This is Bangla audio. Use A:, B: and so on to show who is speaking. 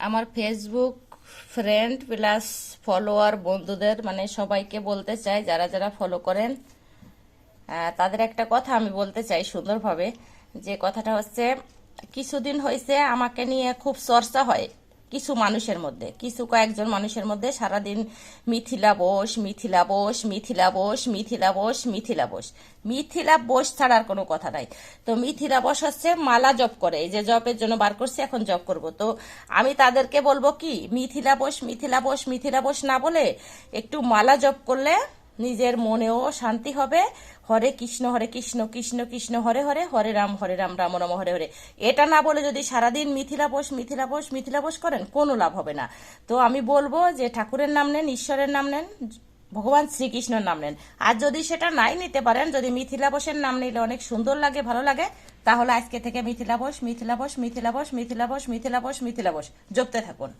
A: আমার ফেসবুক ফ্রেন্ড প্লাস ফলোয়ার বন্ধুদের মানে সবাইকে বলতে চাই, যারা যারা ফলো করেন তাদের একটা কথা আমি বলতে চাই সুন্দরভাবে। যে কথাটা হচ্ছে, কিছুদিন হয়েছে আমাকে নিয়ে খুব চর্চা হয় কিছু মানুষের মধ্যে, কিছু কয়েকজন মানুষের মধ্যে সারাদিন মিথিলা বোস, মিথিলা বোস, মিথিলা বোস, মিথিলা বোস, মিথিলা বোস। মিথিলা বোস ছাড়ার কোনো কথা নাই। তো মিথিলা বোস হচ্ছে মালা জপ করে, এই যে জপের জন্য বার করছি, এখন জপ করব। তো আমি তাদেরকে বলবো কি, মিথিলা বোস, মিথিলা বোস, মিথিলা বোস না বলে একটু মালা জপ করলে নিজের মনেও শান্তি হবে। হরে কৃষ্ণ, হরে কৃষ্ণ, কৃষ্ণ কৃষ্ণ হরে হরে, হরে রাম, রাম রাম হরে হরে। এটা না বলে যদি সারাদিন মিথিলা বোস, মিথিলা বোস, মিথিলা বোস করেন, কোনো লাভ হবে না। তো আমি বলবো যে ঠাকুরের নাম নেন, ঈশ্বরের নাম নেন, ভগবান শ্রীকৃষ্ণের নাম নেন। আর যদি সেটা নাই নিতে পারেন, যদি মিথিলা বোসের নাম নিলে অনেক সুন্দর লাগে, ভালো লাগে, তাহলে আজকে থেকে মিথিলা বোস, মিথিলা বোস, মিথিলা বোস, মিথিলা বোস, মিথিলা বোস, মিথিলা বোস জপতে থাকুন।